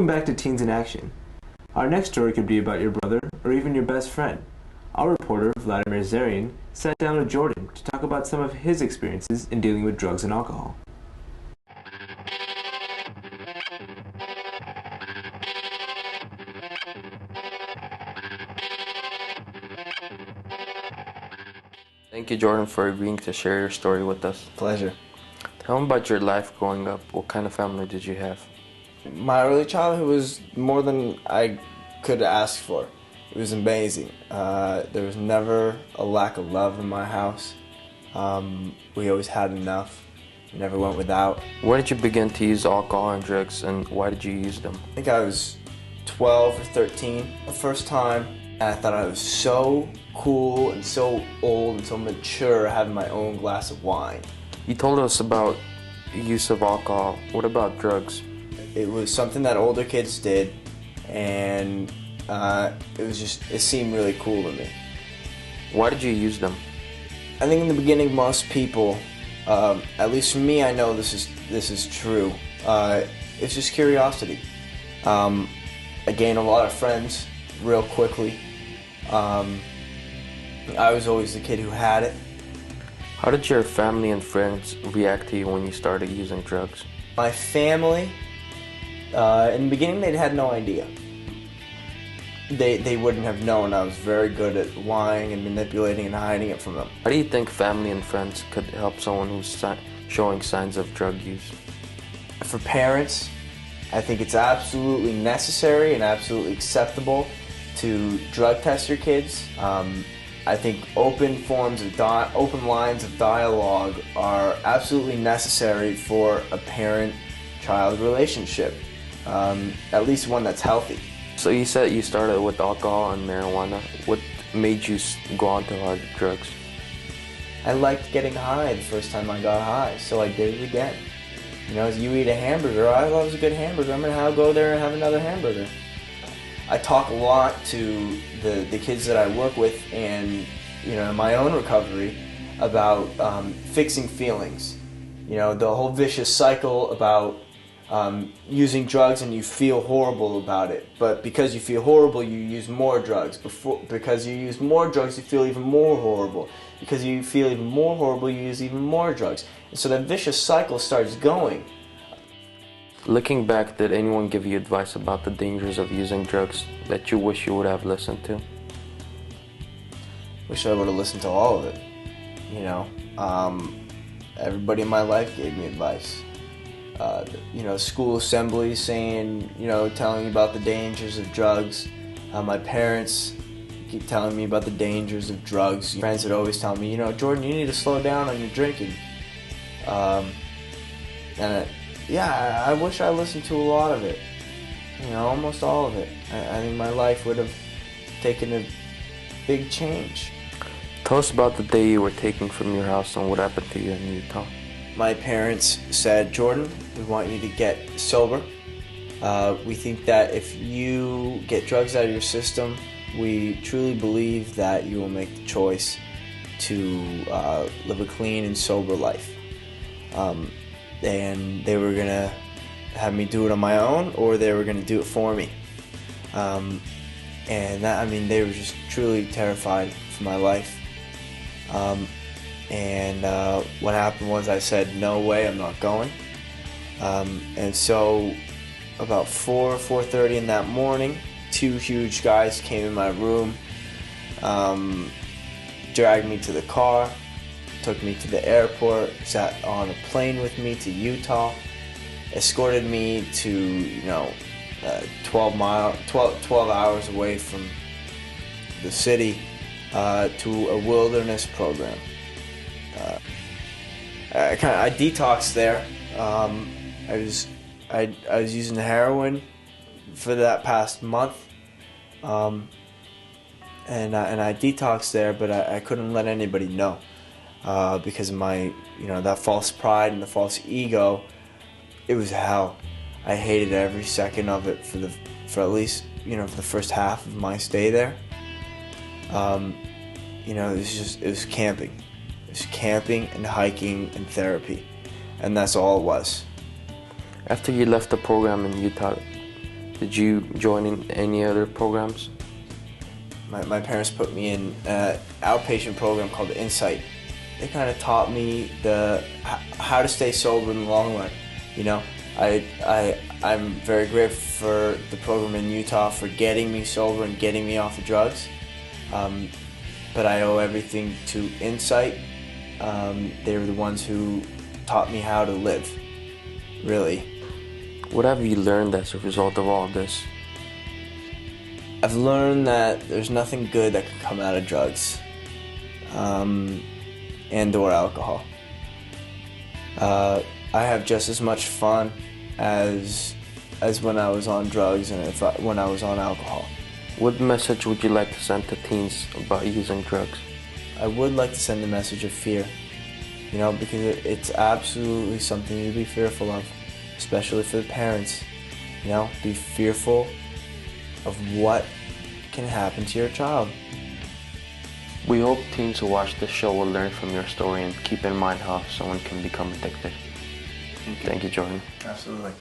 Welcome back to Teens in Action. Our next story could be about your brother or even your best friend. Our reporter, Vladimir Zarian, sat down with Jordan to talk about some of his experiences in dealing with drugs and alcohol. Thank you, Jordan, for agreeing to share your story with us. Pleasure. Tell me about your life growing up. What kind of family did you have? My early childhood was more than I could ask for. It was amazing. There was never a lack of love in my house. We always had enough. We never went without. Where did you begin to use alcohol and drugs, and why did you use them? I think I was 12 or 13 the first time. And I thought I was so cool and so old and so mature having my own glass of wine. You told us about use of alcohol. What about drugs? It was something that older kids did, and it seemed really cool to me. Why did you use them? I think in the beginning, most people, at least for me, I know this is true. It's just curiosity. I gained a lot of friends real quickly. I was always the kid who had it. How did your family and friends react to you when you started using drugs? My family, in the beginning, they had no idea. They wouldn't have known I was very good at lying and manipulating and hiding it from them. How do you think family and friends could help someone who's showing signs of drug use? For parents, I think it's absolutely necessary and absolutely acceptable to drug test your kids. I think open lines of dialogue are absolutely necessary for a parent-child relationship, at least one that's healthy. So you said you started with alcohol and marijuana. What made you go on to hard drugs? I liked getting high the first time I got high, so I did it again. You know, as you eat a hamburger, I love a good hamburger, I'm gonna go there and have another hamburger. I talk a lot to the kids that I work with and, you know, in my own recovery about fixing feelings. You know, the whole vicious cycle about using drugs and you feel horrible about it. But because you feel horrible, you use more drugs. Because you use more drugs, you feel even more horrible. Because you feel even more horrible, you use even more drugs. And so that vicious cycle starts going. Looking back, did anyone give you advice about the dangers of using drugs that you wish you would have listened to? Wish I would have listened to all of it. You know, everybody in my life gave me advice. You know, school assemblies saying, you know, telling me about the dangers of drugs. My parents keep telling me about the dangers of drugs. Friends would always tell me, you know, Jordan, you need to slow down on your drinking. Yeah, I wish I listened to a lot of it. You know, almost all of it. I think my life would have taken a big change. Tell us about the day you were taken from your house and what happened to you in Utah. My parents said, Jordan, we want you to get sober. We think that if you get drugs out of your system, we truly believe that you will make the choice to live a clean and sober life. And they were gonna have me do it on my own, or they were gonna do it for me. And that, I mean, they were just truly terrified for my life. What happened was I said, no way, I'm not going. And so about 4:30 in that morning, two huge guys came in my room, dragged me to the car, took me to the airport, sat on a plane with me to Utah, escorted me to, you know, 12 hours away from the city to a wilderness program. I detoxed there. I was using heroin for that past month, and I detoxed there, but I couldn't let anybody know because of my, you know, that false pride and the false ego. It was hell. I hated every second of it for at least, you know, for the first half of my stay there. You know, it was camping. It was camping and hiking and therapy, and that's all it was. After you left the program in Utah, Did you join in any other programs? My parents put me in an outpatient program called Insight. They kind of taught me how to stay sober in the long run. You know, I'm very grateful for the program in Utah for getting me sober and getting me off the drugs. But I owe everything to Insight. They were the ones who taught me how to live, really. What have you learned as a result of all this? I've learned that there's nothing good that can come out of drugs and or alcohol. I have just as much fun as when I was on drugs and when I was on alcohol. What message would you like to send to teens about using drugs? I would like to send a message of fear, you know, because it's absolutely something to be fearful of, especially for the parents. You know, be fearful of what can happen to your child. We hope teens who watch this show will learn from your story and keep in mind how someone can become addicted. Thank you, Jordan. Absolutely.